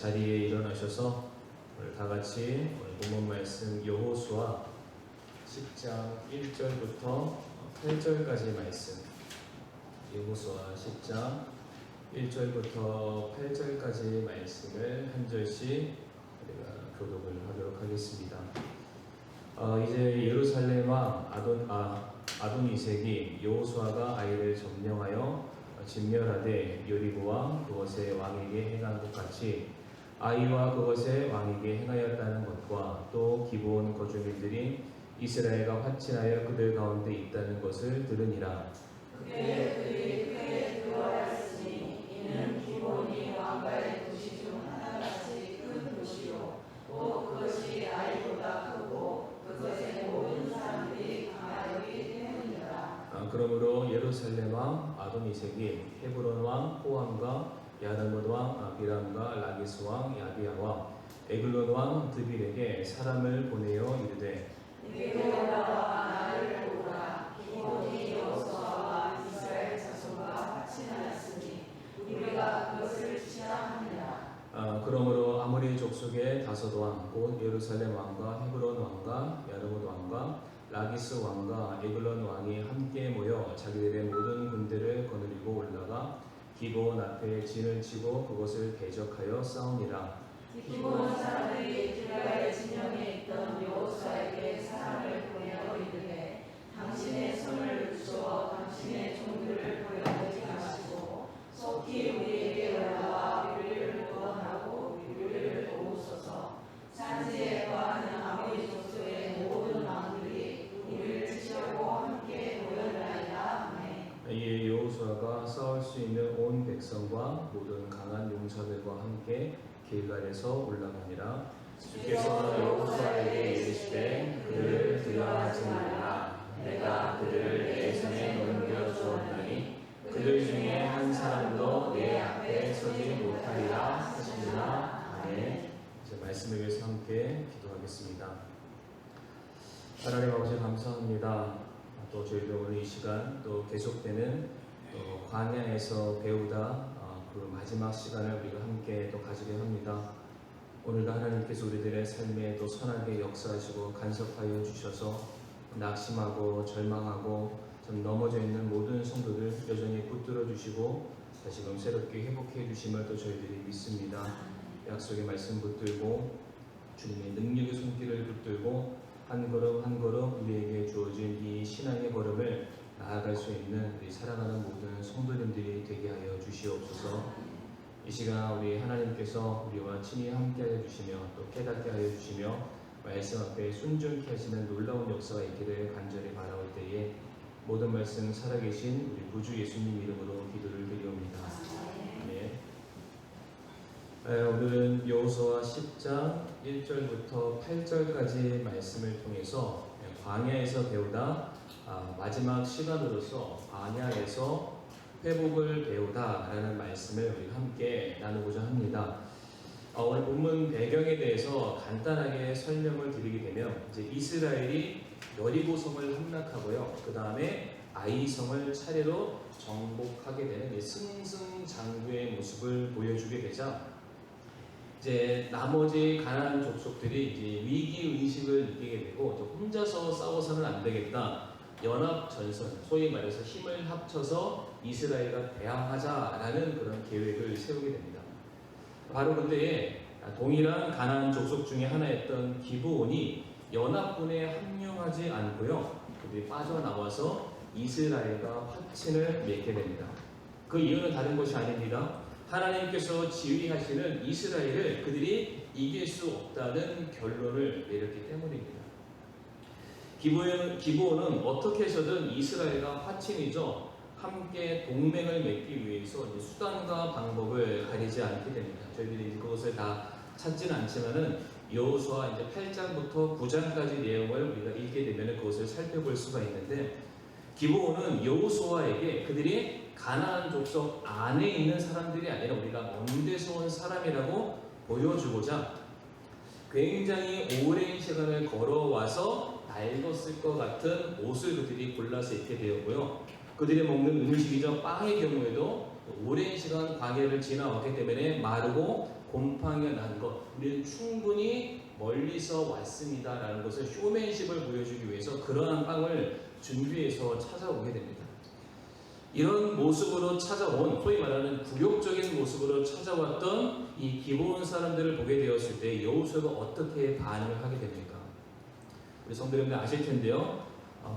자리에 일어나셔서 오늘 다 같이 오늘 본문 말씀 여호수아 10장 1절부터 8절까지 말씀, 여호수아 10장 1절부터 8절까지 말씀을 한 절씩 우리가 교독을 하도록 하겠습니다. 이제 예루살렘 왕 아도니색이 여호수아가 아이를 점령하여 진멸하되 여리고 왕 그것의 왕에게 행한 것 같이 아이와 그것의 왕에게 행하였다는 것과 또 기브온 거주민들이 이스라엘과 화친하여 그들 가운데 있다는 것을 들으니라. 그들이 크게 두려워하였으니 이는 기브온이 왕가의 도시 중 하나같이 큰 도시요 또 그것이 아이보다 크고 그것의 모든 사람들이 강하였기 때문이라. 그러므로 예루살렘 왕 아도니색이 헤브론 왕 호암과 야르뭇 왕 아비람과 라기스 왕 야비야와 에글론 왕 드빌에게 사람을 보내어 이르되 여호와와 나를 보라. 기브온이 여호수아와 이스라엘 자손과 화친하였으니 우리가 그것을 치하하니라. 그러므로 아모리 족속의 다섯 왕 곧 예루살렘 왕과 헤브론 왕과 야르뭇 왕과 라기스 왕과 에글론 왕이 함께 모여 자기들의 모든 군대를 거느리고 올라가 기브온 앞에 진을 치고 그것을 대적하여 싸우니라. 기브온 사람들이 길갈의 진영에 있던 여호수아에게 사람을 보내어 이르되 당신의 손을 늦추어 당신의 종들을 버려두지 마시고 속히 우리에게 올라와 우리를 구원하고 우리를 도우소서. 산지에 거하는 아모리 족속의 모든 왕들이 우리를 치려고 함께 모였나이다. 아멘. 이에 여호수아가 싸울 수 있는 온 백성과 모든 강한 용사들과 함께 길갈에서 올라가니라. 주께서 여호수아에게 이르시되 그들을 두려워하지 말라. 내가 그들을 내 손에 넘겨 주었나니 그들 중에 한 사람도 내 앞에 서지 못하리라 하시니라. 아멘. 이제 말씀을 위해서 함께 기도하겠습니다. 하나님 아버지 감사합니다. 또 저희도 오늘 이 시간 또 계속되는 또 광야에서 배우다 그 마지막 시간을 우리가 함께 또 가지게 합니다. 오늘도 하나님께서 우리들의 삶에 또 선하게 역사하시고 간섭하여 주셔서 낙심하고 절망하고 좀 넘어져 있는 모든 성도들 여전히 붙들어 주시고 다시금 새롭게 회복해 주심을 또 저희들이 믿습니다. 약속의 말씀 붙들고 주님의 능력의 손길을 붙들고 한 걸음 한 걸음 우리에게 주어진 이 신앙의 걸음을 나아갈 수 있는 우리 사랑하는 모든 성도님들이 되게 하여 주시옵소서. 이 시간 우리 하나님께서 우리와 친히 함께하여 주시며 또 깨닫게 하여 주시며 말씀 앞에 순종케 하시는 놀라운 역사가 있기를 간절히 바라올 때에 모든 말씀 살아계신 우리 구주 예수님 이름으로 기도를 드리옵니다. 오늘은 여호수아 10장 1절부터 8절까지 말씀을 통해서 광야에서 배우다 마지막 시간으로서 광야에서 회복을 배우다 라는 말씀을 우리 함께 나누고자 합니다. 오늘 본문 배경에 대해서 간단하게 설명을 드리게 되면 이제 이스라엘이 여리고성을 함락하고요. 그 다음에 아이성을 차례로 정복하게 되는 승승장구의 모습을 보여주게 되자 이제 나머지 가나안 족속들이 이제 위기 의식을 느끼게 되고 혼자서 싸워서는 안 되겠다. 연합 전선, 소위 말해서 힘을 합쳐서 이스라엘과 대항하자라는 그런 계획을 세우게 됩니다. 바로 그때에 동일한 가나안 족속 중에 하나였던 기브온이 연합군에 합류하지 않고요. 그들이 빠져나와서 이스라엘과 화친을 맺게 됩니다. 그 이유는 다른 것이 아닙니다. 하나님께서 지휘하시는 이스라엘을 그들이 이길 수 없다는 결론을 내렸기 때문입니다. 기브온은 어떻게 해서든 이스라엘과 화친이죠. 함께 동맹을 맺기 위해서 수단과 방법을 가리지 않게 됩니다. 저희들이 그것을 다 찾지는 않지만은 여호수아 이제 8장부터 9장까지 내용을 우리가 읽게 되면 그것을 살펴볼 수가 있는데 기브온은 여호수아에게 그들이 가나안 족속 안에 있는 사람들이 아니라 우리가 먼 데서 온 사람이라고 보여주고자 굉장히 오랜 시간을 걸어와서 낡았을 것 같은 옷을 그들이 골라서 입게 되었고요. 그들이 먹는 음식이죠. 빵의 경우에도 오랜 시간 광야를 지나왔기 때문에 마르고 곰팡이가 난 것, 우리는 충분히 멀리서 왔습니다라는 것을 쇼맨십을 보여주기 위해서 그러한 빵을 준비해서 찾아오게 됩니다. 이런 모습으로 찾아온, 소위 말하는 굴욕적인 모습으로 찾아왔던 이 기브온 사람들을 보게 되었을 때 여호수아가 어떻게 반응을 하게 됩니까? 우리 성도 여러분들 아실 텐데요.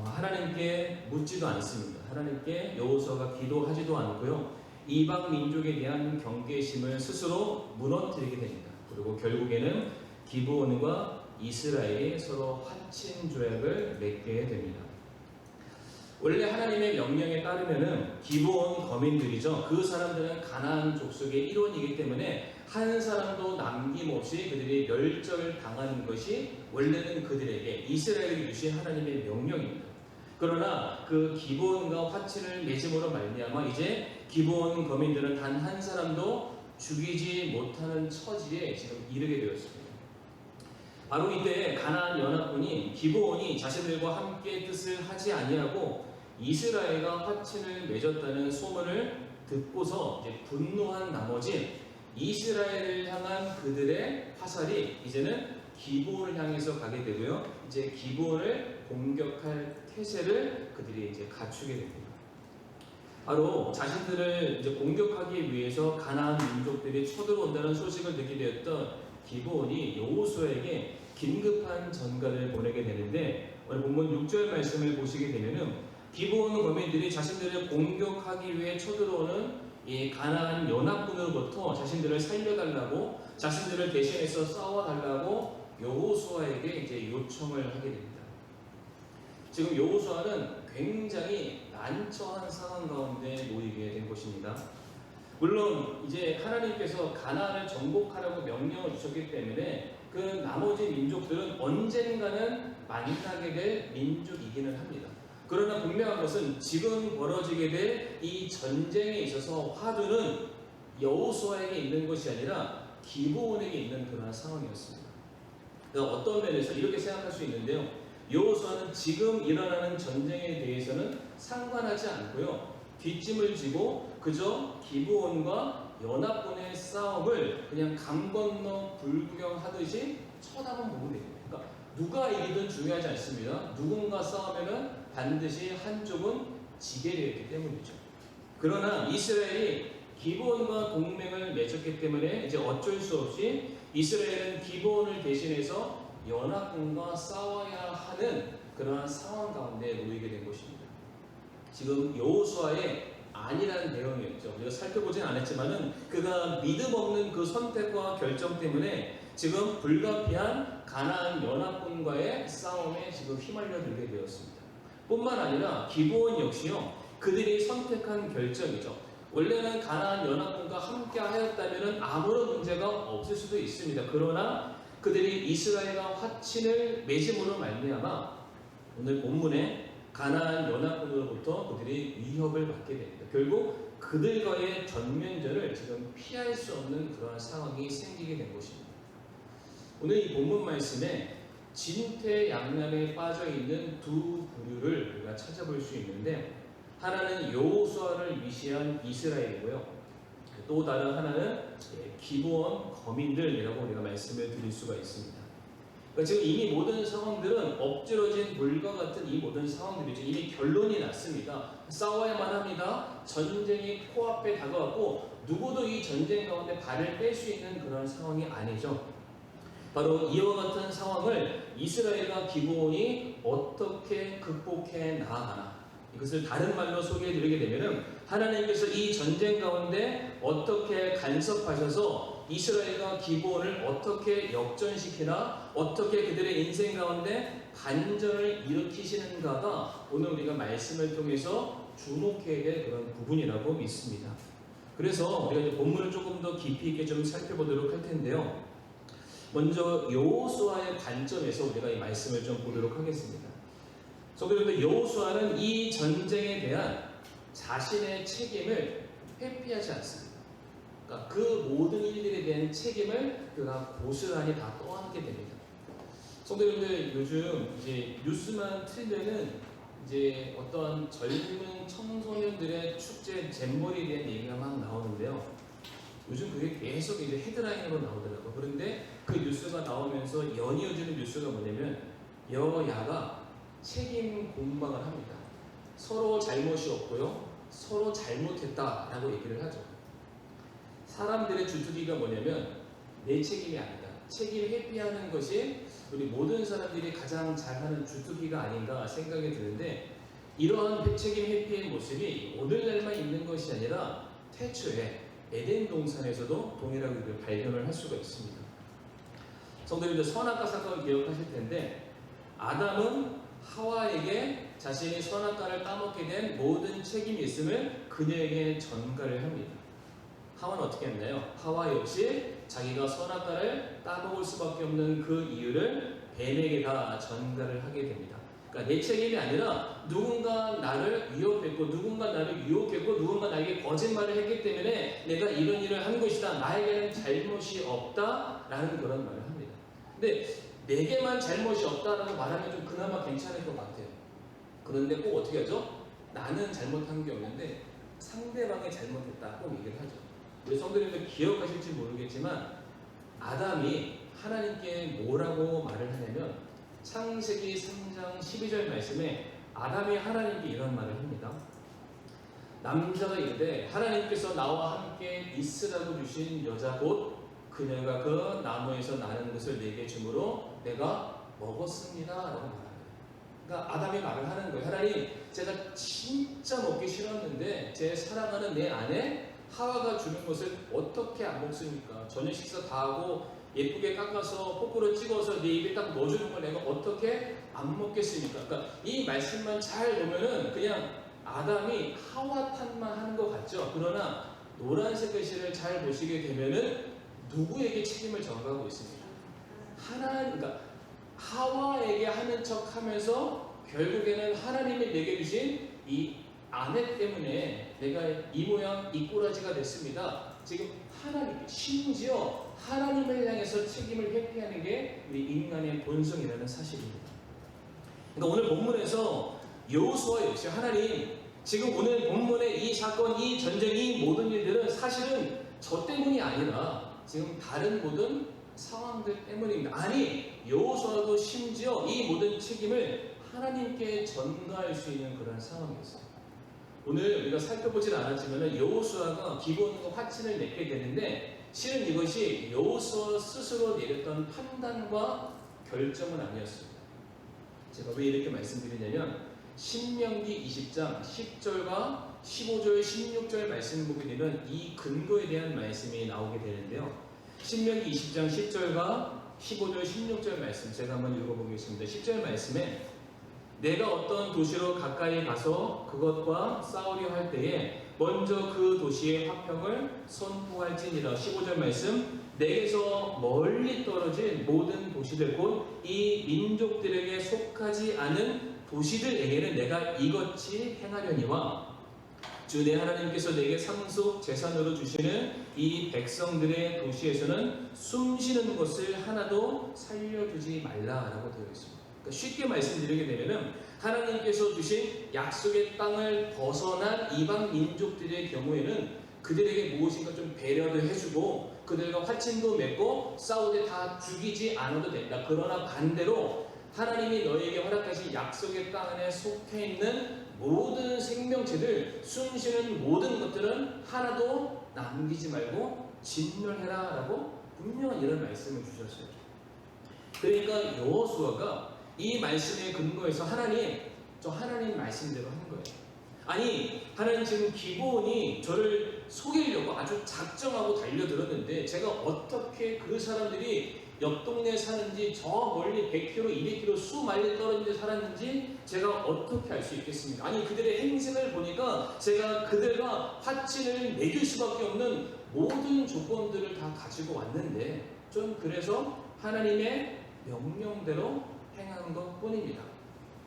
하나님께 묻지도 않습니다. 하나님께 여호수아가 기도하지도 않고요. 이방 민족에 대한 경계심을 스스로 무너뜨리게 됩니다. 그리고 결국에는 기브온과 이스라엘이 서로 화친 조약을 맺게 됩니다. 원래 하나님의 명령에 따르면은 기브온 거민들이죠. 그 사람들은 가나안 족속의 일원이기 때문에 한 사람도 남김없이 그들이 멸절당하는 것이 원래는 그들에게 이스라엘을 위시한 하나님의 명령입니다. 그러나 그 기브온과 화친을 맺음으로 말미암아 이제 기브온 거민들은 단 한 사람도 죽이지 못하는 처지에 지금 이르게 되었습니다. 바로 이때 가나안 연합군이 기브온이 자신들과 함께 뜻을 하지 아니하고 이스라엘과 화친을 맺었다는 소문을 듣고서 이제 분노한 나머지 이스라엘을 향한 그들의 화살이 이제는 기브온을 향해서 가게 되고요. 이제 기브온을 공격할 태세를 그들이 이제 갖추게 됩니다. 바로 자신들을 이제 공격하기 위해서 가나안 민족들이 쳐들어온다는 소식을 듣게 되었던 기브온이 여호수아에게 긴급한 전가를 보내게 되는데 오늘 본문 6절 말씀을 보시게 되면은 기브온 거민들이 자신들을 공격하기 위해 쳐들어오는 이 가나안 연합군으로부터 자신들을 살려달라고 자신들을 대신해서 싸워달라고 여호수아에게 이제 요청을 하게 됩니다. 지금 여호수아는 굉장히 난처한 상황 가운데 놓이게 된 것입니다. 물론 이제 하나님께서 가나안을 정복하라고 명령을 주셨기 때문에 그 나머지 민족들은 언젠가는 만나게 될 민족이기는 합니다. 그러나 분명한 것은 지금 벌어지게 될 이 전쟁에 있어서 화두는 여호수아에게 있는 것이 아니라 기브온에게 있는 그러한 상황이었습니다. 그러니까 어떤 면에서 이렇게 생각할 수 있는데요. 여호수아는 지금 일어나는 전쟁에 대해서는 상관하지 않고요. 뒷짐을 지고 그저 기브온과 연합군의 싸움을 그냥 강 건너 불구경하듯이 쳐다만 보면 됩니다. 그러니까 누가 이기든 중요하지 않습니다. 누군가 싸우면은 반드시 한쪽은 지게 되었기 때문이죠. 그러나 이스라엘이 기브온과 동맹을 맺었기 때문에 이제 어쩔 수 없이 이스라엘은 기브온을 대신해서 연합군과 싸워야 하는 그러한 상황 가운데 놓이게 된 것입니다. 지금 여호수아의 아니라는 내용이었죠. 우리가 살펴보진 않았지만은 그가 믿음 없는 그 선택과 결정 때문에 지금 불가피한 가나안 연합군과의 싸움에 지금 휘말려들게 되었습니다. 뿐만 아니라 기브온 역시요. 그들이 선택한 결정이죠. 원래는 가나안 연합군과 함께 하였다면 아무런 문제가 없을 수도 있습니다. 그러나 그들이 이스라엘과 화친을 맺음으로 말미암아 오늘 본문에 가나안 연합군으로부터 그들이 위협을 받게 됩니다. 결국 그들과의 전면전을 지금 피할 수 없는 그러한 상황이 생기게 된 것입니다. 오늘 이 본문 말씀에 진퇴양난에 빠져 있는 두 부류를 우리가 찾아볼 수 있는데 하나는 여호수아를 위시한 이스라엘이고요. 또 다른 하나는 기브온 거민들이라고 우리가 말씀을 드릴 수가 있습니다. 그러니까 지금 이미 모든 상황들은 엎질러진 물과 같은 이 모든 상황들이죠. 이미 결론이 났습니다. 싸워야만 합니다. 전쟁이 코앞에 다가왔고 누구도 이 전쟁 가운데 발을 뺄 수 있는 그런 상황이 아니죠. 바로 이와 같은 상황을 이스라엘과 기브온이 어떻게 극복해 나아가나 이것을 다른 말로 소개해 드리게 되면 하나님께서 이 전쟁 가운데 어떻게 간섭하셔서 이스라엘과 기브온을 어떻게 역전시키나 어떻게 그들의 인생 가운데 반전을 일으키시는가가 오늘 우리가 말씀을 통해서 주목해야 될 그런 부분이라고 믿습니다. 그래서 우리가 이제 본문을 조금 더 깊이 있게 좀 살펴보도록 할 텐데요. 먼저 여호수아의 관점에서 우리가 이 말씀을 좀 보도록 하겠습니다. 그런데 여호수아는 이 전쟁에 대한 자신의 책임을 회피하지 않습니다. 그러니까 그 모든 일들에 대한 책임을 그가 고스란히 다 떠안게 됩니다. 성도님들 요즘 이제 뉴스만 틀면은 이제 어떤 젊은 청소년들의 축제 잼버리에 대한 얘기가 막 나오는데요. 요즘 그게 계속 이제 헤드라인으로 나오더라고요. 그런데 그 뉴스가 나오면서 연이어지는 뉴스가 뭐냐면 여야가 책임 공방을 합니다. 서로 잘못이 없고요. 서로 잘못했다라고 얘기를 하죠. 사람들의 주특기가 뭐냐면 내 책임이 아니다. 책임 회피하는 것이 우리 모든 사람들이 가장 잘하는 주특기가 아닌가 생각이 드는데 이러한 책임 회피의 모습이 오늘날만 있는 것이 아니라 태초에 에덴 동산에서도 동일하게 발견을 할 수가 있습니다. 성도님들 선악과 사건을 기억하실 텐데 아담은 하와에게 자신이 선악과를 따먹게 된 모든 책임이 있음을 그녀에게 전가를 합니다. 하와는 어떻게 했나요? 하와 역시 자기가 선악과를 따먹을 수밖에 없는 그 이유를 뱀에게 다 전가를 하게 됩니다. 그러니까 내 책임이 아니라 누군가 나를 위협했고 누군가 나를 유혹했고 누군가 나에게 거짓말을 했기 때문에 내가 이런 일을 한 것이다. 나에게는 잘못이 없다라는 그런 말을 합니다. 근데 내게만 잘못이 없다라고 말하면 좀 그나마 괜찮을 것 같아요. 그런데 꼭 어떻게 하죠? 나는 잘못한 게 없는데 상대방이 잘못했다 꼭 얘기를 하죠. 우리 성도님들 기억하실지 모르겠지만 아담이 하나님께 뭐라고 말을 하냐면 창세기 3장 12절 말씀에 아담이 하나님께 이런 말을 합니다. 남자가 이르되 하나님께서 나와 함께 있으라고 주신 여자 곧 그녀가 그 나무에서 나는 것을 내게 주므로 내가 먹었습니다 라고 말합니다. 그러니까 아담이 말을 하는 거예요. 하나님, 제가 진짜 먹기 싫었는데 제 사랑하는 내 아내 하와가 주는 것을 어떻게 안 먹습니까? 저녁 식사 다 하고 예쁘게 깎아서 포크로 찍어서 내 입에 딱 넣어주는 걸 내가 어떻게 안 먹겠습니까? 그러니까 이 말씀만 잘 보면은 그냥 아담이 하와 탓만 하는 것 같죠. 그러나 노란색 글씨를 잘 보시게 되면은 누구에게 책임을 전가하고 있습니다. 그러니까 하와에게 하는 척하면서 결국에는 하나님이 내게 주신 이 아내 때문에 내가 이 모양 이 꼬라지가 됐습니다. 지금 하나님, 심지어 하나님을 향해서 책임을 회피하는 게 우리 인간의 본성이라는 사실입니다. 그러니까 오늘 본문에서 여호수아 역시 하나님, 지금 오늘 본문의 이 사건, 이 전쟁, 이 모든 일들은 사실은 저 때문이 아니라 지금 다른 모든 상황들 때문입니다. 아니, 여호수아도 심지어 이 모든 책임을 하나님께 전가할 수 있는 그런 상황이었어요. 오늘 우리가 살펴보진 않았지만 여호수아가 기본과 확신을 맺게 되는데 실은 이것이 여호수아 스스로 내렸던 판단과 결정은 아니었습니다. 제가 왜 이렇게 말씀드리냐면 신명기 20장 10절과 15절, 16절 말씀을 보게 되면 이 근거에 대한 말씀이 나오게 되는데요. 신명기 20장 10절과 15절, 16절 말씀 제가 한번 읽어보겠습니다. 10절 말씀에 내가 어떤 도시로 가까이 가서 그것과 싸우려 할 때에 먼저 그 도시의 화평을 선포할지니라. 15절 말씀 내게서 멀리 떨어진 모든 도시들 곧 이 민족들에게 속하지 않은 도시들에게는 내가 이같이 행하려니와 주 내 하나님께서 내게 상속 재산으로 주시는 이 백성들의 도시에서는 숨쉬는 것을 하나도 살려두지 말라라고 되어 있습니다. 그러니까 쉽게 말씀드리게 되면은 하나님께서 주신 약속의 땅을 벗어난 이방 민족들의 경우에는 그들에게 무엇인가 좀 배려도 해주고 그들과 화친도 맺고 싸우되 다 죽이지 않아도 된다. 그러나 반대로 하나님이 너에게 허락하신 약속의 땅 안에 속해 있는 모든 생명체들, 숨쉬는 모든 것들은 하나도 남기지 말고 진멸해라 라고 분명한 이런 말씀을 주셨어요. 그러니까 여호수아가 이 말씀에 근거해서 하나님, 저 하나님 말씀대로 한 거예요. 아니, 하나님 지금 기본이 저를 속이려고 아주 작정하고 달려들었는데 제가 어떻게 그 사람들이 옆 동네에 사는지 저 멀리 100km, 200km 수마일리 떨어진 데 살았는지 제가 어떻게 알 수 있겠습니까? 아니, 그들의 행색을 보니까 제가 그들과 화친을 맺을 수밖에 없는 모든 조건들을 다 가지고 왔는데 전 그래서 하나님의 명령대로 행한 것 뿐입니다.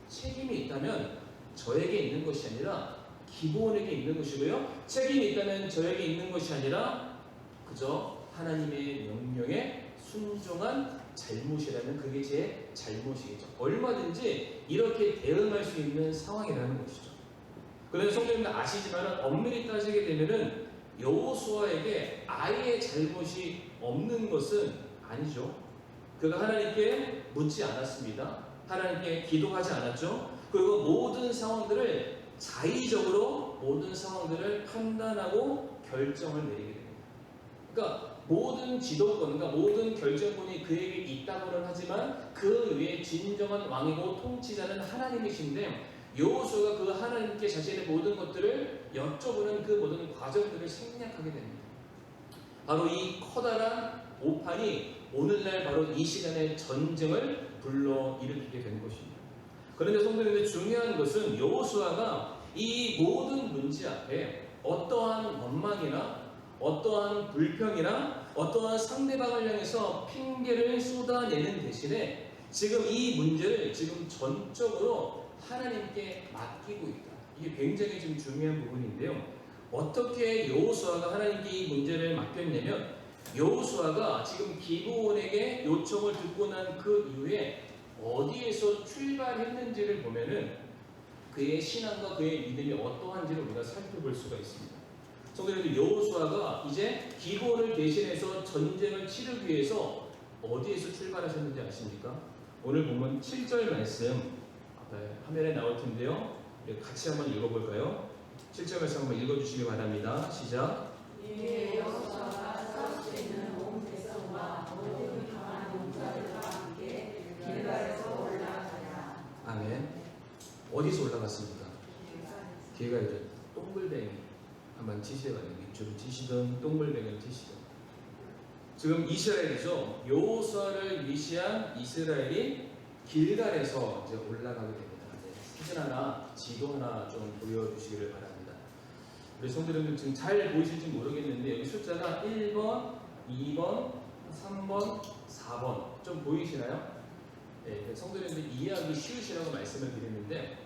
책임이 있다면 저에게 있는 것이 아니라 기본에게 있는 것이고요. 책임이 있다면 저에게 있는 것이 아니라 그저 하나님의 명령에 순종한 잘못이라면 그게 제 잘못이겠죠. 얼마든지 이렇게 대응할 수 있는 상황이라는 것이죠. 그런데 성도님들 아시지만 엄밀히 따지게 되면은 여호수아에게 아예 잘못이 없는 것은 아니죠. 그가 하나님께 묻지 않았습니다. 하나님께 기도하지 않았죠. 그리고 모든 상황들을 자의적으로 모든 상황들을 판단하고 결정을 내리게 됩니다. 그러니까 모든 지도권, 그러니까 모든 결정권이 그에게 있다고는 하지만 그 위에 진정한 왕이고 통치자는 하나님이신데 여호수아가 그 하나님께 자신의 모든 것들을 여쭤보는 그 모든 과정들을 생략하게 됩니다. 바로 이 커다란 오판이 오늘날 바로 이 시간에 전쟁을 불러일으키게 된 것입니다. 그런데 성도님들 중요한 것은 여호수아가 이 모든 문제 앞에 어떠한 원망이나 어떠한 불평이나 어떠한 상대방을 향해서 핑계를 쏟아내는 대신에 지금 이 문제를 지금 전적으로 하나님께 맡기고 있다. 이게 굉장히 좀 중요한 부분인데요. 어떻게 여호수아가 하나님께 이 문제를 맡겼냐면 여호수아가 지금 기브온에게 요청을 듣고 난 그 이후에 어디에서 출발했는지를 보면은 그의 신앙과 그의 믿음이 어떠한지를 우리가 살펴볼 수가 있습니다. 성도님들, 여호수아가 이제 기브온을 대신해서 전쟁을 치르기 위해서 어디에서 출발하셨는지 아십니까? 오늘 보면 7절 말씀 앞에 화면에 나올 텐데요. 같이 한번 읽어볼까요? 7절 말씀 한번 읽어주시기 바랍니다. 시작. 이에 여호수아가 싸울 수 있는 온 백성과 모든 강한 용사들과 함께 길갈에서 올라가니라. 아멘. 어디서 올라갔습니까? 길갈이죠. 동글뱅이 한번 치시거든요. 밑줄을 치시든 동글뱅이를 치시든. 지금 이스라엘이죠. 여호수아를 위시한 이스라엘이 길갈에서 이제 올라가게 됩니다. 사진 하나, 지도 하나 좀 보여주시기를 바랍니다. 우리 성도님들 지금 잘 보이실지 모르겠는데 여기 숫자가 1번, 2번, 3번, 4번 좀 보이시나요? 네, 성도님들 이해하기 쉬우시라고 말씀을 드렸는데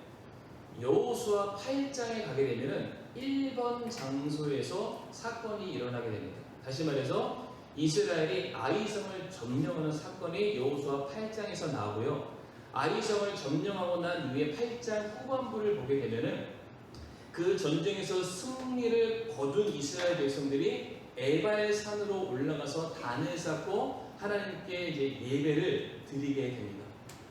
여호수아 8장에 가게 되면은 1번 장소에서 사건이 일어나게 됩니다. 다시 말해서 이스라엘이 아이성을 점령하는 사건이 여호수아 8장에서 나오고요. 아이성을 점령하고 난 이후에 8장 후반부를 보게 되면은 그 전쟁에서 승리를 거둔 이스라엘 백성들이 에발 산으로 올라가서 단을 쌓고 하나님께 이제 예배를 드리게 됩니다.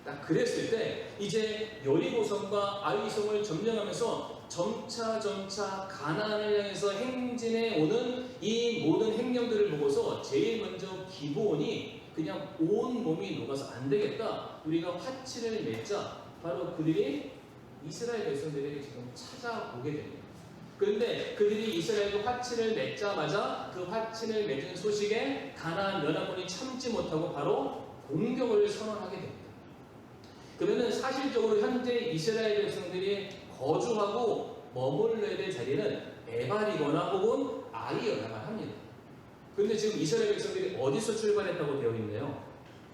딱 그랬을 때 이제 여리고성과 아이성을 점령하면서 점차 가나안을 향해서 행진해 오는 이 모든 행령들을 보고서 제일 먼저 기브온이 그냥 온 몸이 녹아서 안 되겠다. 우리가 화친을 맺자. 바로 그들이 이스라엘 백성들에게 지금 찾아오게 됩니다. 그런데 그들이 이스라엘과 화친을 맺자마자 그 화친을 맺은 소식에 가나안 연합군이 참지 못하고 바로 공격을 선언하게 됩니다. 그러면 사실적으로 현재 이스라엘 백성들이 거주하고 머물러야 될 자리는 에발이거나 혹은 아이여야만 합니다. 그런데 지금 이스라엘 백성들이 어디서 출발했다고 되어 있나요?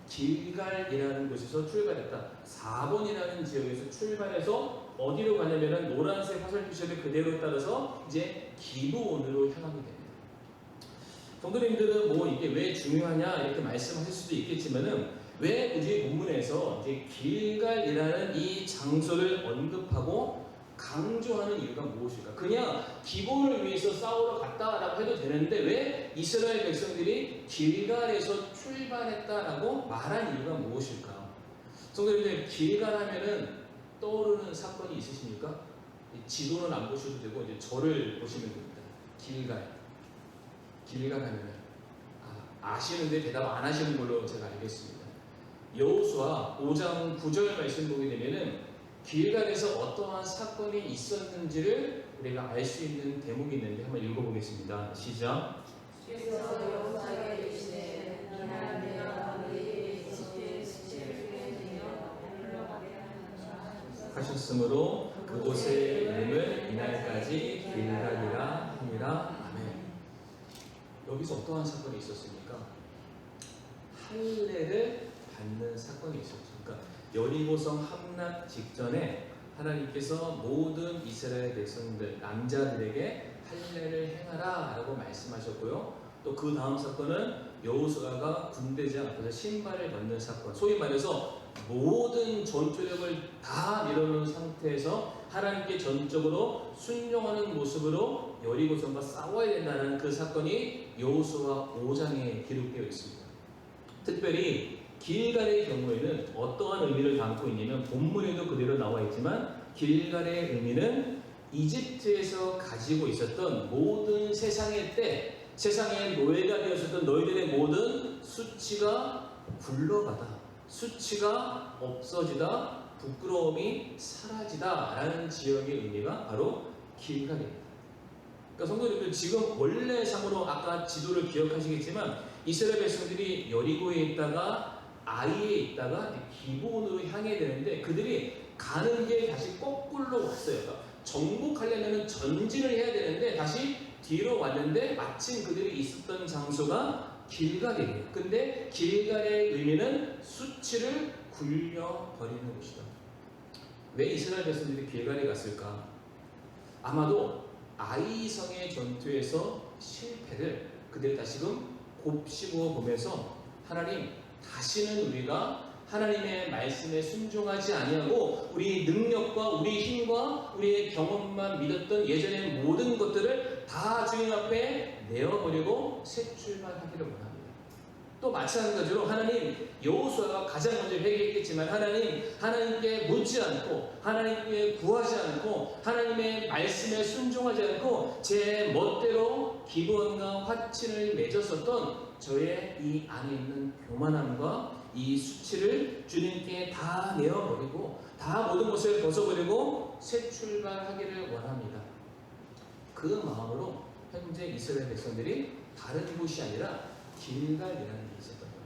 길갈이라는 곳에서 출발했다. 4번이라는 지역에서 출발해서 어디로 가냐면은 노란색 화살 표시를 그대로 따라서 이제 기브온으로 향하게 됩니다. 성도님들은 뭐 이게 왜 중요하냐 이렇게 말씀하실 수도 있겠지만은 왜 굳이 본문에서 이제 길갈이라는 이 장소를 언급하고 강조하는 이유가 무엇일까? 그냥 기본을 위해서 싸우러 갔다라고 해도 되는데 왜 이스라엘 백성들이 길갈에서 출발했다라고 말한 이유가 무엇일까? 성도님들, 길갈 하면은 떠오르는 사건이 있으십니까? 지도는 안 보셔도 되고 이제 저를 보시면 됩니다. 길갈 하면은 아시는데 대답 안 하시는 걸로 제가 알겠습니다. 여호수아 5장 9절 말씀 보게 되면은 길갈에서 어떠한 사건이 있었는지를 우리가 알 수 있는 대목이 있는데 한번 읽어보겠습니다. 시작. 주께서 여호수아에게 이르시되 이날 내가 너희에게 이집트의 습지를 내어 물러가게 하느니라 하셨으므로 그곳의 이름을 이날까지 길갈이라 하니라. 아멘. 여기서 어떠한 사건이 있었습니까? 할례를 받는 사건이 있었죠. 그러니까 여리고성 함락 직전에 하나님께서 모든 이스라엘 백성들, 남자들에게 할례를 행하라 라고 말씀하셨고요. 또 그 다음 사건은 여호수아가 군대장 앞에서 신발을 벗는 사건, 소위 말해서 모든 전투력을 다 밀어놓은 상태에서 하나님께 전적으로 순종하는 모습으로 여리고성과 싸워야 된다는 그 사건이 여호수아 5장에 기록되어 있습니다. 특별히 길갈의 경우에는 어떠한 의미를 담고 있냐면 본문에도 그대로 나와 있지만 길갈의 의미는 이집트에서 가지고 있었던 모든 세상의 때, 세상의 노예가 되었었던 너희들의 모든 수치가 굴러가다, 수치가 없어지다, 부끄러움이 사라지다 라는 지역의 의미가 바로 길갈입니다. 그러니까 성도님들, 지금 원래 상으로 아까 지도를 기억하시겠지만 이스라엘 백성들이 여리고에 있다가 아이에 있다가 기브온으로 향해야 되는데 그들이 가는 게 다시 거꾸로 왔어요. 그러니까 정복하려면 전진을 해야 되는데 다시 뒤로 왔는데 마침 그들이 있었던 장소가 길갈이에요. 근데 길갈의 의미는 수치를 굴려버리는 곳이다. 왜 이스라엘 백성들이 길갈에 갔을까? 아마도 아이성의 전투에서 실패를 그들이 다시금 곱씹어 보면서 하나님, 다시는 우리가 하나님의 말씀에 순종하지 아니하고 우리 능력과 우리 힘과 우리의 경험만 믿었던 예전의 모든 것들을 다 주님 앞에 내어버리고 새 출발하기를 원합니다. 또 마찬가지로 하나님, 여호수아가 가장 먼저 회개했겠지만 하나님께 묻지 않고 하나님께 구하지 않고 하나님의 말씀에 순종하지 않고 제 멋대로 기브온과 화친을 맺었었던 저의 이 안에 있는 교만함과 이 수치를 주님께 다 내어버리고 다 모든 것을 벗어버리고 새 출발하기를 원합니다. 그 마음으로 현재 이스라엘 백성들이 다른 곳이 아니라 길갈이라는 게 있었던 거예요.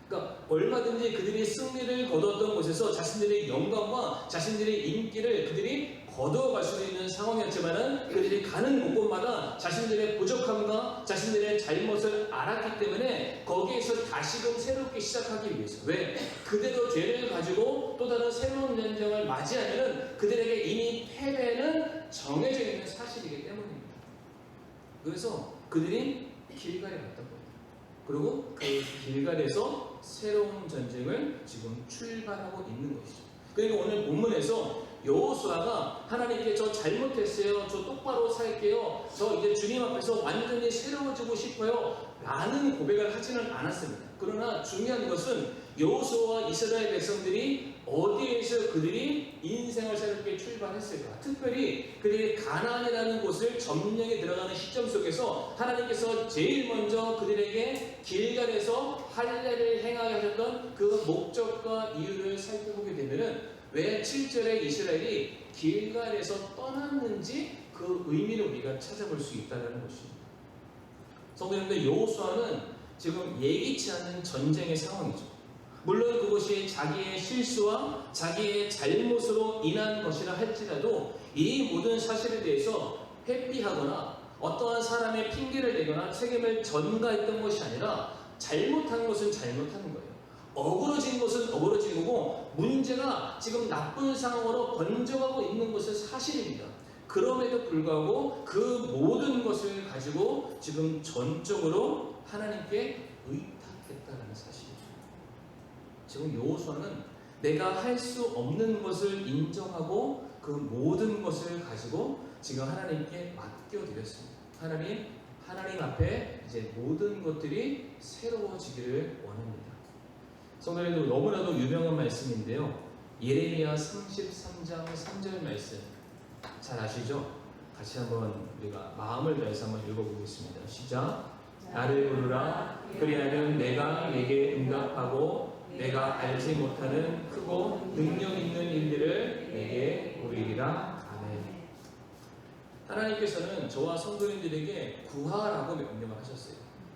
그러니까 얼마든지 그들이 승리를 거두었던 곳에서 자신들의 영광과 자신들의 인기를 그들이 거두어갈 수 있는 상황이었지만은 그들이 가는 곳곳마다 자신들의 부족함과 자신들의 잘못을 알았기 때문에 거기에서 다시금 새롭게 시작하기 위해서, 왜? 그대로 죄를 가지고 또 다른 새로운 전쟁을 맞이하면은 그들에게 이미 패배는 정해져 있는 사실이기 때문입니다. 그래서 그들이 길갈에 갔던 거예요. 그리고 그 길갈에서 새로운 전쟁을 지금 출발하고 있는 것이죠. 그러니까 오늘 본문에서 여호수아가 하나님께 저 잘못했어요, 저 똑바로 살게요, 저 이제 주님 앞에서 완전히 새로워지고 싶어요 라는 고백을 하지는 않았습니다. 그러나 중요한 것은 여호수아와 이스라엘 백성들이 어디에서 그들이 인생을 새롭게 출발했을까? 특별히 그들이 가나안이라는 곳을 점령에 들어가는 시점 속에서 하나님께서 제일 먼저 그들에게 길갈에서 할례를 행하게 하셨던 그 목적과 이유를 살펴보게 되면은 왜 7절에 이스라엘이 길갈에서 떠났는지 그 의미를 우리가 찾아볼 수 있다는 것입니다. 성도님들, 여호수아는 지금 예기치 않은 전쟁의 상황이죠. 물론 그것이 자기의 실수와 자기의 잘못으로 인한 것이라 할지라도 이 모든 사실에 대해서 회피하거나 어떠한 사람의 핑계를 대거나 책임을 전가했던 것이 아니라 잘못한 것은 잘못한 거예요. 어그러진 것은 어그러진 거고 문제가 지금 나쁜 상황으로 번져가고 있는 것은 사실입니다. 그럼에도 불구하고 그 모든 것을 가지고 지금 전적으로 하나님께 의탁했다는 사실이죠. 지금 여호수아는 내가 할 수 없는 것을 인정하고 그 모든 것을 가지고 지금 하나님께 맡겨드렸습니다. 하나님 앞에 이제 모든 것들이 새로워지기를 원합니다. 성도님들, 너무나도 유명한 말씀인데요. 예레미야 33장 3절 말씀 잘 아시죠? 같이 한번 우리가 마음을 다해서 한번 읽어보겠습니다. 시작. 나를 부르라. 그리하면 내가 내게 응답하고 내가 알지 못하는 크고 능력 있는 일들을 내게 보이리라. 아멘. 하나님께서는 저와 성도님들에게 구하라고 명령을 하셨어요.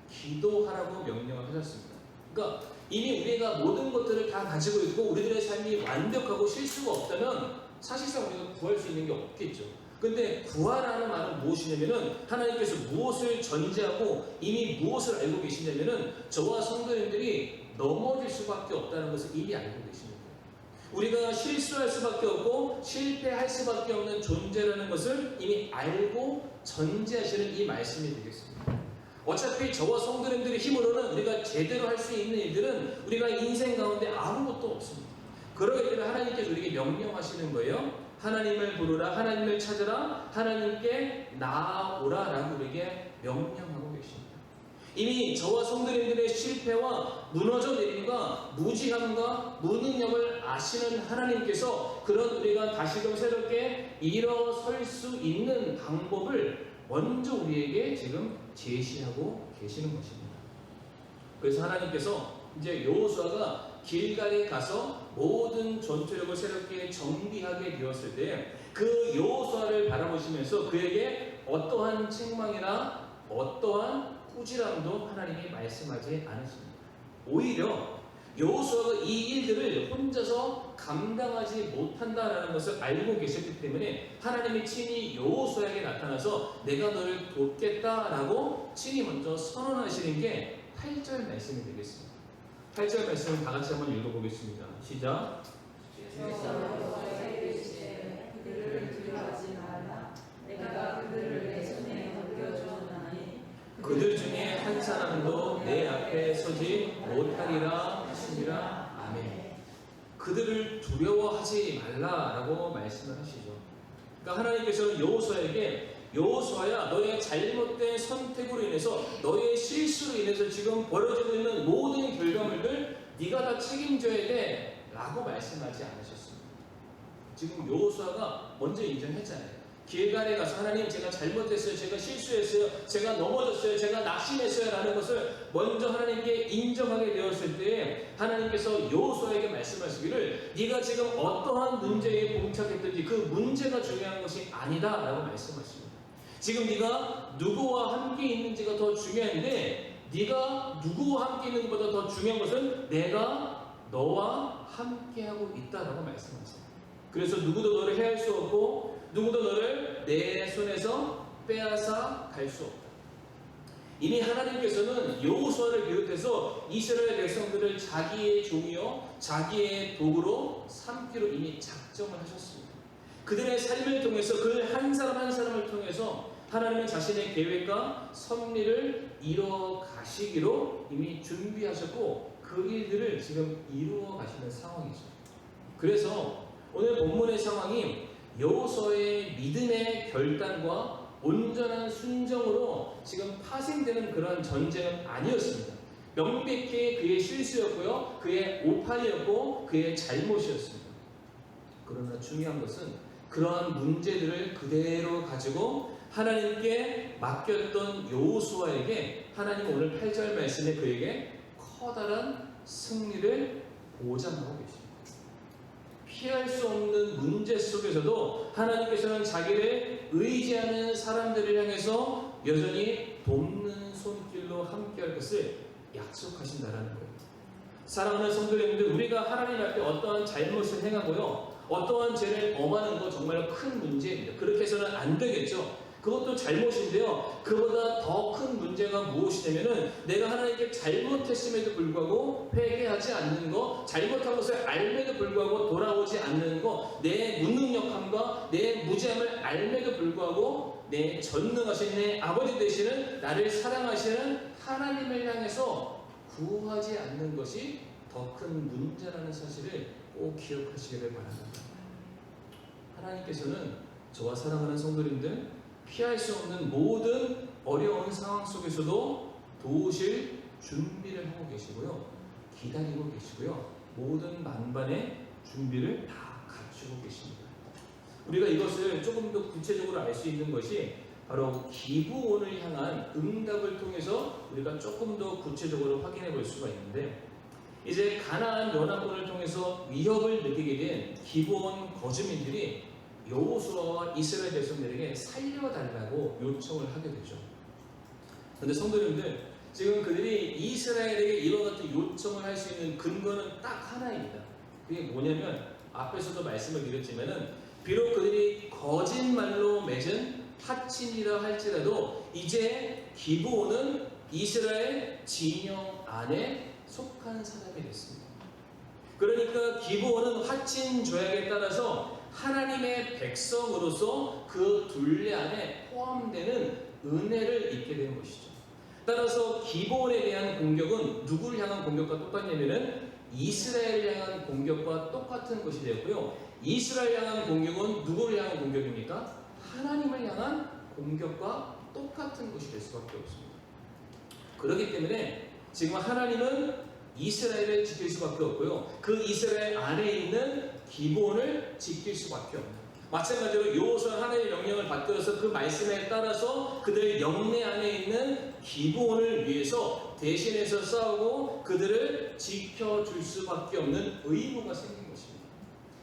기도하라고 명령을 하셨습니다. 그러니까 이미 우리가 모든 것들을 다 가지고 있고 우리들의 삶이 완벽하고 실수가 없다면 사실상 우리가 구할 수 있는 게 없겠죠. 근데 구하라는 말은 무엇이냐면은 하나님께서 무엇을 전제하고 이미 무엇을 알고 계시냐면은 저와 성도님들이 넘어질 수밖에 없다는 것을 이미 알고 계시는 거예요. 우리가 실수할 수밖에 없고 실패할 수밖에 없는 존재라는 것을 이미 알고 전제하시는 이 말씀이 되겠습니다. 어차피 저와 성도님들의 힘으로는 우리가 제대로 할 수 있는 일들은 우리가 인생 가운데 아무것도 없습니다. 그러기 때문에 하나님께서 우리에게 명령하시는 거예요. 하나님을 부르라, 하나님을 찾으라, 하나님께 나아오라 라고 우리에게 명령하고 계십니다. 이미 저와 성도님들의 실패와 무너져 내림과 무지함과 무능력을 아시는 하나님께서 그런 우리가 다시금 새롭게 일어설 수 있는 방법을 먼저 우리에게 지금 제시하고 계시는 것입니다. 그래서 하나님께서 이제 여호수아가 길갈에 가서 모든 전투력을 새롭게 정비하게 되었을 때 그 여호수아를 바라보시면서 그에게 어떠한 책망이나 어떠한 꾸지람도 하나님이 말씀하지 않으십니다. 오히려 여호수아가 이 일들을 혼자서 감당하지 못한다라는 것을 알고 계셨기 때문에 하나님이 친히 여호수아에게 나타나서 내가 너를 돕겠다라고 친히 먼저 선언하시는 게 8절 말씀이 되겠습니다. 8절 말씀을 다 같이 한번 읽어보겠습니다. 시작. 그들을 두려워하지 말라. 내가 그들을 내 손에 넘겨주었나니 그들 중에 한 사람도 내 앞에 서지 못하리라 하시니라. 아멘. 그들을 두려워하지 말라라고 말씀을 하시죠. 그러니까 하나님께서는 여호수아에게 여호수아야, 너의 잘못된 선택으로 인해서 너의 실수로 인해서 지금 벌어지고 있는 모든 결과물들 네가 다 책임져야 돼 라고 말씀하지 않으셨습니다. 지금 여호수아가 먼저 인정했잖아요. 길갈에 가서 하나님, 제가 잘못했어요, 제가 실수했어요, 제가 넘어졌어요, 제가 낙심했어요 라는 것을 먼저 하나님께 인정하게 되었을 때 하나님께서 여호수아에게 말씀하시기를 네가 지금 어떠한 문제에 봉착했든지 그 문제가 중요한 것이 아니다 라고 말씀하십니다. 지금 네가 누구와 함께 있는지가 더 중요한데 네가 누구와 함께 있는 것보다 더 중요한 것은 내가 너와 함께하고 있다라고 말씀하세요. 그래서 누구도 너를 해할 수 없고 누구도 너를 내 손에서 빼앗아 갈 수 없다. 이미 하나님께서는 여호수아를 비롯해서 이스라엘 백성들을 자기의 종이요 자기의 도구로 삼기로 이미 작정을 하셨습니다. 그들의 삶을 통해서 그 한 사람 한 사람을 통해서 하나님은 자신의 계획과 섭리를 이뤄 가시기로 이미 준비하셨고 그 일들을 지금 이루어 가시는 상황이죠. 그래서 오늘 본문의 상황이 여호수아의 믿음의 결단과 온전한 순종으로 지금 파생되는 그런 전쟁은 아니었습니다. 명백히 그의 실수였고요, 그의 오판이었고 그의 잘못이었습니다. 그러나 중요한 것은 그러한 문제들을 그대로 가지고 하나님께 맡겼던 여호수아에게 하나님은 오늘 8절 말씀에 그에게 커다란 승리를 보장하고 계십니다. 피할 수 없는 문제 속에서도 하나님께서는 자기를 의지하는 사람들을 향해서 여전히 돕는 손길로 함께할 것을 약속하신다는 거예요. 사랑하는 성도님들, 우리가 하나님 앞에 어떠한 잘못을 행하고요, 어떠한 죄를 범하는 거 정말 큰 문제입니다. 그렇게 해서는 안 되겠죠. 그것도 잘못인데요, 그보다 더 큰 문제가 무엇이냐면은 내가 하나님께 잘못했음에도 불구하고 회개하지 않는 거, 잘못한 것을 알면도 불구하고 돌아오지 않는 거, 내 무능력함과 내 무지함을 알면도 불구하고 내 전능하신 내 아버지 되시는 나를 사랑하시는 하나님을 향해서 구하지 않는 것이 더 큰 문제라는 사실을 꼭 기억하시기를 바랍니다. 하나님께서는 저와 사랑하는 성도님들, 피할 수 없는 모든 어려운 상황 속에서도 도우실 준비를 하고 계시고요, 기다리고 계시고요, 모든 만반의 준비를 다 갖추고 계십니다. 우리가 이것을 조금 더 구체적으로 알 수 있는 것이 바로 기브온을 향한 응답을 통해서 우리가 조금 더 구체적으로 확인해 볼 수가 있는데, 이제 가나안 연합군을 통해서 위협을 느끼게 된 기브온 거주민들이 여호수아와 이스라엘 백성들에게 살려달라고 요청을 하게 되죠. 그런데 성도님들, 지금 그들이 이스라엘에게 이와 같은 요청을 할 수 있는 근거는 딱 하나입니다. 그게 뭐냐면 앞에서도 말씀을 드렸지만은 비록 그들이 거짓말로 맺은 파친이라 할지라도 이제 기브온은 이스라엘 진영 안에 속한 사람이 됐습니다. 그러니까 기브온은 화친 조약에 따라서 하나님의 백성으로서 그 둘레 안에 포함되는 은혜를 입게 된 것이죠. 따라서 기브온에 대한 공격은 누구를 향한 공격과 똑같냐면은 이스라엘 향한 공격과 똑같은 것이 되었고요. 이스라엘 향한 공격은 누구를 향한 공격입니까? 하나님을 향한 공격과 똑같은 것이 될 수밖에 없습니다. 그렇기 때문에 지금 하나님은 이스라엘을 지킬 수밖에 없고요. 그 이스라엘 안에 있는 기본을 지킬 수밖에 없는. 마찬가지로 여호수아 하나님의 명령을 받들어서 그 말씀에 따라서 그들의 영내 안에 있는 기본을 위해서 대신해서 싸우고 그들을 지켜줄 수밖에 없는 의무가 생긴 것입니다.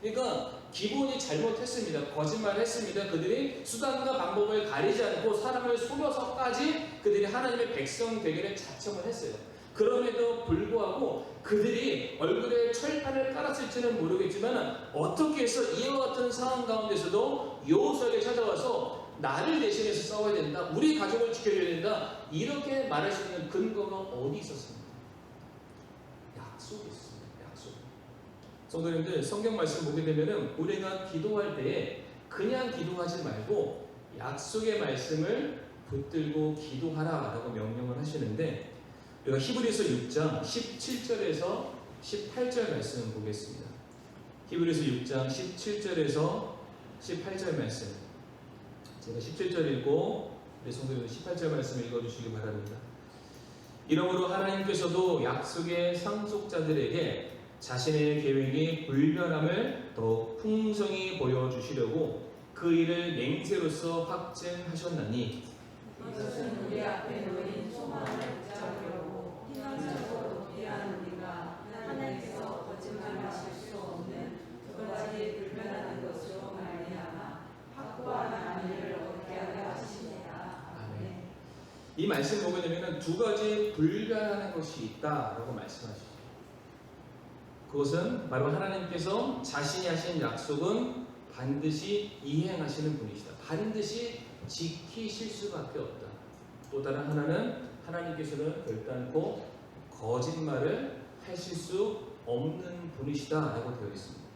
그러니까 기본이 잘못했습니다. 거짓말을 했습니다. 그들이 수단과 방법을 가리지 않고 사람을 속여서까지 그들이 하나님의 백성 되기를 자청을 했어요. 그럼에도 불구하고 그들이 얼굴에 철판을 깔았을지는 모르겠지만 어떻게 해서 이와 같은 상황 가운데서도 여호수아에게 찾아와서 나를 대신해서 싸워야 된다, 우리 가족을 지켜줘야 된다, 이렇게 말할 수 있는 근거가 어디 있었습니까? 약속이 있었습니다. 약속. 성도님들, 성경 말씀 보게 되면은 우리가 기도할 때에 그냥 기도하지 말고 약속의 말씀을 붙들고 기도하라라고 명령을 하시는데, 우리가 히브리서 6장 17절에서 18절 말씀 보겠습니다. 히브리서 6장 17절에서 18절 말씀. 제가 17절 읽고 우리 성도님들 18절 말씀 읽어주시기 바랍니다. 이러므로 하나님께서도 약속의 상속자들에게 자신의 계획이 불변함을 더욱 풍성히 보여주시려고 그 일을 맹세로서 확증하셨나니, 이것은 우리 앞에 놓인 소망을 붙잡으려고 희망적으로 높이한 우리가 하나님께서 거짓말하실 수 없는 두 가지 불변하는 것으로 말미암아 확고한 안위를 얻게 하려 하십니다. 아멘. 이 말씀 보게 되면 두 가지 불변하는 것이 있다라고 말씀하시죠. 그것은 바로 하나님께서 자신이 하신 약속은 반드시 이행하시는 분이시다. 반드시 지키실 수밖에 없다. 또 다른 하나는 하나님께서는 결단코 거짓말을 하실 수 없는 분이시다라고 되어 있습니다.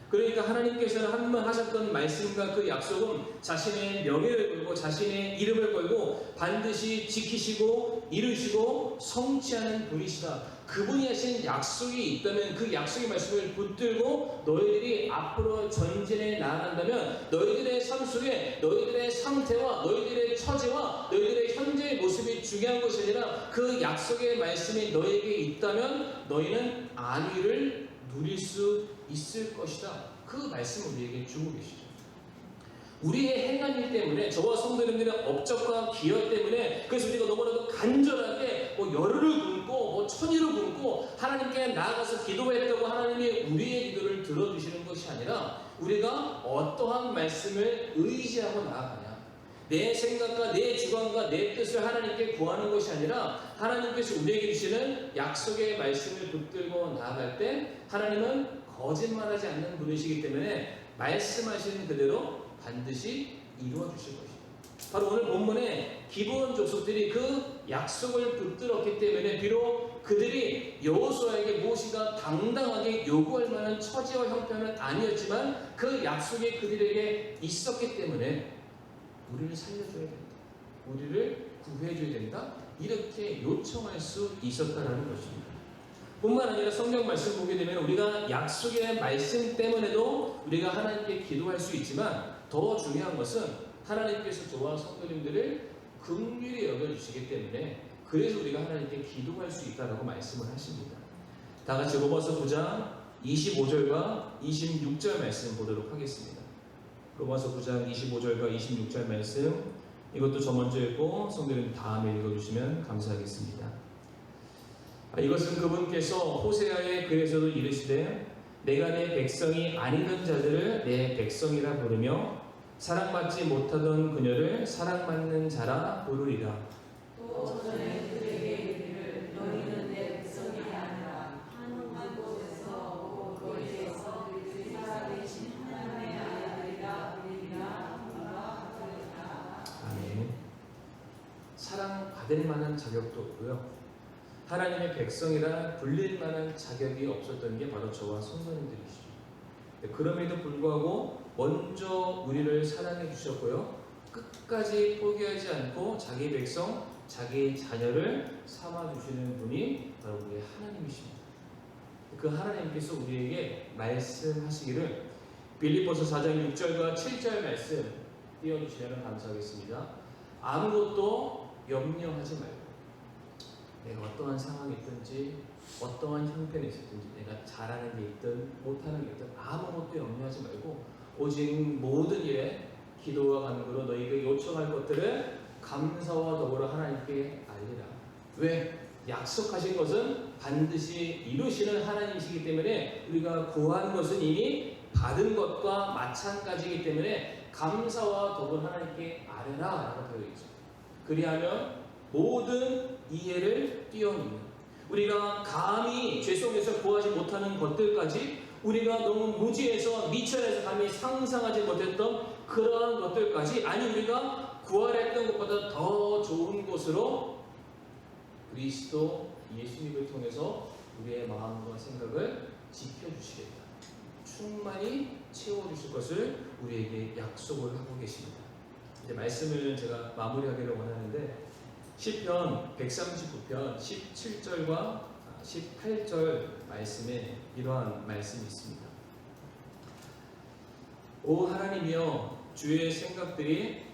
그러니까 하나님께서는 한 번 하셨던 말씀과 그 약속은 자신의 명예를 걸고 자신의 이름을 걸고 반드시 지키시고 이루시고 성취하는 분이시다. 그분이 하신 약속이 있다면 그 약속의 말씀을 붙들고 너희들이 앞으로 전진해 나아간다면 너희들의 삶 속에 너희들의 상태와 너희들의 처지와 너희들의 현재의 모습이 중요한 것이 아니라 그 약속의 말씀이 너에게 있다면 너희는 안위를 누릴 수 있을 것이다. 그 말씀을 우리에게 주고 계시죠. 우리의 행한 일 때문에, 저와 성도님들의 업적과 기여 때문에, 그래서 우리가 너무나도 간절하게 열흘을 굶고 천일을 굶고 하나님께 나아가서 기도했다고 하나님이 우리의 기도를 들어주시는 것이 아니라 우리가 어떠한 말씀을 의지하고 나아가냐, 내 생각과 내 주관과 내 뜻을 하나님께 구하는 것이 아니라 하나님께서 우리에게 주시는 약속의 말씀을 붙들고 나아갈 때 하나님은 거짓말하지 않는 분이시기 때문에 말씀하시는 그대로 반드시 이루어 주실 것입니다. 바로 오늘 본문의 기본 족속들이 그 약속을 붙들었기 때문에 비록 그들이 여호수아에게 무엇인가 당당하게 요구할 만한 처지와 형편은 아니었지만 그 약속이 그들에게 있었기 때문에 우리를 살려줘야 된다, 우리를 구해줘야 된다, 이렇게 요청할 수 있었다는 것입니다. 뿐만 아니라 성경 말씀 보게 되면 우리가 약속의 말씀 때문에도 우리가 하나님께 기도할 수 있지만 더 중요한 것은 하나님께서 저와 성도님들을 긍휼히 여겨주시기 때문에 그래서 우리가 하나님께 기도할 수 있다라고 말씀을 하십니다. 다 같이 로마서 9장 25절과 26절 말씀 보도록 하겠습니다. 로마서 9장 25절과 26절 말씀, 이것도 저 먼저 읽고 성도님 다음에 읽어주시면 감사하겠습니다. 이것은 그분께서 호세아의 글에서도 이르시되 내가 내 백성이 아니던 자들을 내 백성이라 부르며 사랑받지 못하던 그녀를 사랑받는 자라 부르리라. 또 전에 그들에게 이르기를 너희는 내 백성이 아니라 한 곳에서 곧 거기에서 그들이 살아계신 하나님의 아들이라 부르리라. 아멘. 사랑받을 만한 자격도 없고요, 하나님의 백성이라 불릴 만한 자격이 없었던 게 바로 저와 성도님들이시죠. 그럼에도 불구하고 먼저 우리를 사랑해 주셨고요, 끝까지 포기하지 않고 자기 백성, 자기 자녀를 삼아 주시는 분이 바로 우리의 하나님이십니다. 그 하나님께서 우리에게 말씀하시기를 빌립보서 4장 6절과 7절 말씀 띄워주시면 감사하겠습니다. 아무것도 염려하지 말고 내가 어떠한 상황이 있든지 어떠한 형편이 있든지 내가 잘하는 게 있든 못하는 게 있든 아무것도 염려하지 말고 오직 모든 일에 기도와 간구로 너희에게 요청할 것들을 감사와 더불어 하나님께 알리라. 왜? 약속하신 것은 반드시 이루시는 하나님이시기 때문에 우리가 구한 것은 이미 받은 것과 마찬가지이기 때문에 감사와 더불어 하나님께 아뢰라 라고 되어 있죠. 그리하면 모든 이해를 뛰어넘는, 우리가 감히 죄송해서 구하지 못하는 것들까지, 우리가 너무 무지해서 미천해서 감히 상상하지 못했던 그러한 것들까지, 아니 우리가 구하려 했던 것보다 더 좋은 곳으로 그리스도 예수님을 통해서 우리의 마음과 생각을 지켜주시겠다, 충만히 채워주실 것을 우리에게 약속을 하고 계십니다. 이제 말씀을 제가 마무리하기를 원하는데, 시편 139편 17절과 18절 말씀에 이러한 말씀이 있습니다. 오 하나님이여, 주의 생각들이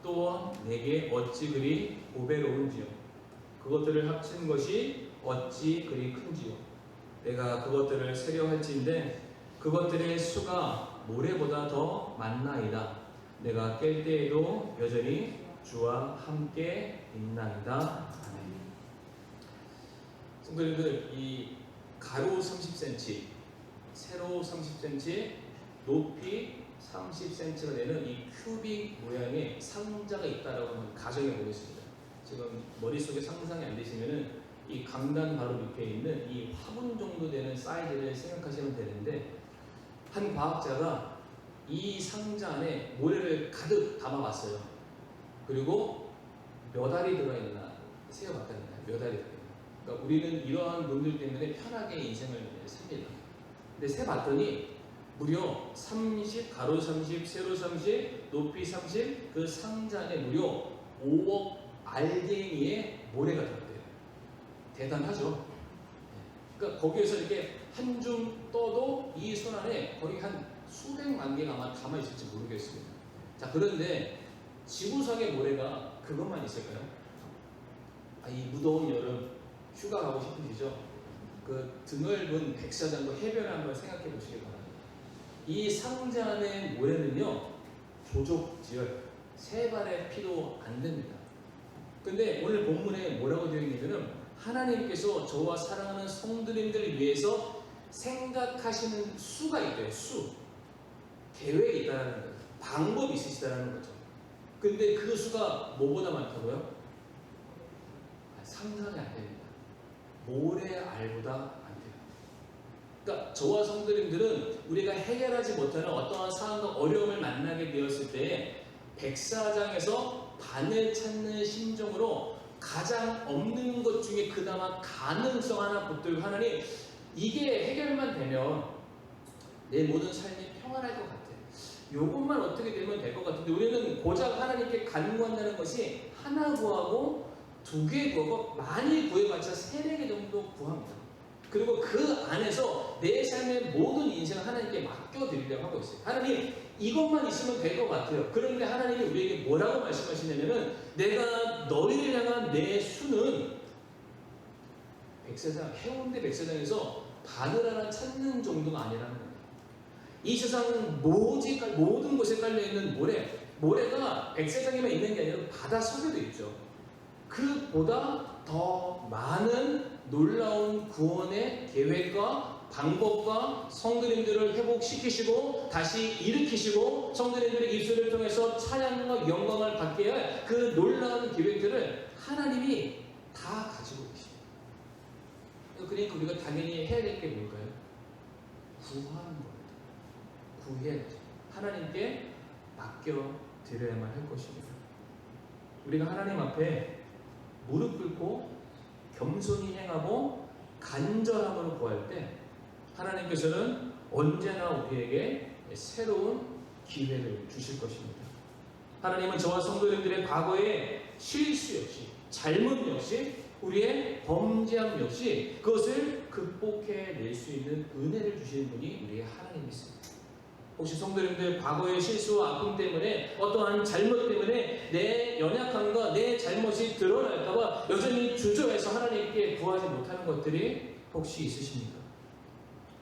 또 내게 어찌 그리 보배로운지요. 그것들을 합친 것이 어찌 그리 큰지요. 내가 그것들을 세려할지인데 그것들의 수가 모래보다 더 많나이다. 내가 깰 때에도 여전히 주와 함께 있나이다. 아멘. 성도님들, 이 가로 30cm, 세로 30cm, 높이 30cm가 되는 이 큐빅 모양의 상자가 있다라고 한번 가정해 보겠습니다. 지금 머릿속에 상상이 안 되시면은 이 강단 바로 밑에 있는 이 화분 정도 되는 사이즈를 생각하시면 되는데, 한 과학자가 이 상자 안에 모래를 가득 담아봤어요. 그리고 몇 알이 들어있나 세어봤답니다. 몇 알이 들어있나. 그러니까 우리는 이러한 분들 때문에 편하게 인생을 삽니다. 근데 세봤더니 무려 30, 가로 30, 세로 30, 높이 30, 그 상자 안에 무려 5억 알갱이의 모래가 들었대요. 대단하죠? 그러니까 거기에서 이렇게 한 줌 떠도 이 손 안에 거의 한 수백만 개가 아마 담아있을지 모르겠습니다. 자, 그런데 지구상의 모래가 그것만 있을까요? 이 무더운 여름 휴가 가고 싶으시죠? 그 드넓은 백사장도 해변을 한번 생각해 보시기 바랍니다. 이 상자 안의 모래는요, 조족지열, 세 발의 피도 안 됩니다. 근데 오늘 본문에 뭐라고 되어 있냐면은, 하나님께서 저와 사랑하는 성도님들을 위해서 생각하시는 수가 있대요. 수. 계획이 있다는 거죠. 방법이 있으시다는 거죠. 근데 그 수가 뭐보다 많다고요? 상상이 안 됩니다. 모래알보다 안 돼요. 그러니까 저와 성도님들은 우리가 해결하지 못하는 어떠한 상황과 어려움을 만나게 되었을 때 백사장에서 반을 찾는 심정으로 가장 없는 것 중에 그나마 가능성 하나 붙들고, 하나님 이게 해결만 되면 내 모든 삶이 평안할 것 같아요. 요것만 어떻게 되면 될 것 같은데, 우리는 고작 하나님께 간구한다는 것이 하나 구하고 두 개 구하고 많이 구해봤자 3-4개 정도 구합니다. 그리고 그 안에서 내 삶의 모든 인생을 하나님께 맡겨드리려고 하고 있어요. 하나님 이것만 있으면 될 것 같아요. 그런데 하나님이 우리에게 뭐라고 말씀하시냐면은, 내가 너희를 향한 내 수는 백사장, 해운대 백사장에서 바늘 하나 찾는 정도가 아니라는 거예요. 이 세상 모든 곳에 깔려있는 모래가 백사장에만 있는 게 아니라 바다 속에도 있죠. 그보다 더 많은 놀라운 구원의 계획과 방법과 성도님들을 회복시키시고 다시 일으키시고 성도님들의 입술을 통해서 찬양과 영광을 받게 할 그 놀라운 계획들을 하나님이 다 가지고 계십니다. 그러니까 우리가 당연히 해야 될 게 뭘까요? 구하는 겁니다. 구해야죠. 하나님께 맡겨드려야만 할 것입니다. 우리가 하나님 앞에 무릎 꿇고 겸손히 행하고 간절함으로 구할 때 하나님께서는 언제나 우리에게 새로운 기회를 주실 것입니다. 하나님은 저와 성도님들의 과거의 실수 역시, 잘못 역시, 우리의 범죄함 역시 그것을 극복해낼 수 있는 은혜를 주시는 분이 우리의 하나님이십니다. 혹시 성도님들 과거의 실수와 아픔 때문에 어떠한 잘못 때문에 내 연약함과 내 잘못이 드러날까봐 여전히 주저해서 하나님께 구하지 못하는 것들이 혹시 있으십니까?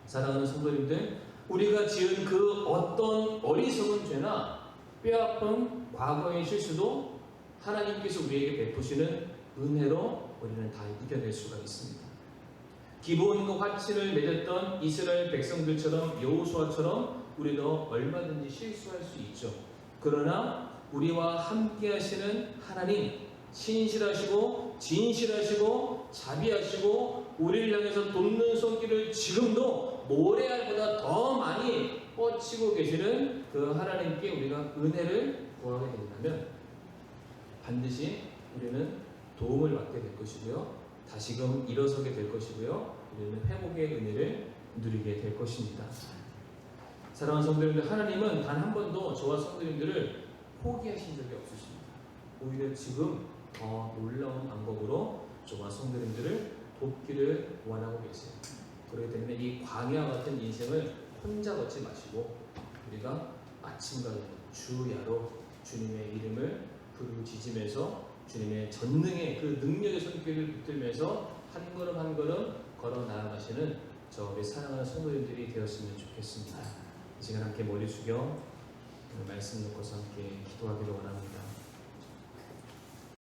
사랑하는 성도님들, 우리가 지은 그 어떤 어리석은 죄나 뼈아픈 과거의 실수도 하나님께서 우리에게 베푸시는 은혜로 우리는 다 이겨낼 수가 있습니다. 기본 화친을 맺었던 이스라엘 백성들처럼 여호수아처럼 우리도 얼마든지 실수할 수 있죠. 그러나 우리와 함께 하시는 하나님, 신실하시고 진실하시고 자비하시고 우리를 향해서 돕는 손길을 지금도 모래알보다 더 많이 뻗치고 계시는 그 하나님께 우리가 은혜를 구하게 된다면 반드시 우리는 도움을 받게 될 것이고요, 다시금 일어서게 될 것이고요, 우리는 회복의 은혜를 누리게 될 것입니다. 사랑하는 성도님들, 하나님은 단 한 번도 저와 성도님들을 포기하신 적이 없으십니다. 오히려 지금 더 놀라운 방법으로 저와 성도님들을 돕기를 원하고 계세요. 그렇기 때문에 이 광야 같은 인생을 혼자 걷지 마시고 우리가 아침과 주야로 주님의 이름을 부르짖으면서 주님의 전능의 그 능력의 손길을 붙들면서 한 걸음 한 걸음 걸어 나아가시는 저 우리 사랑하는 성도님들이 되었으면 좋겠습니다. 이 시간 함께 머리 숙여 말씀 놓고서 함께 기도하기를 원합니다.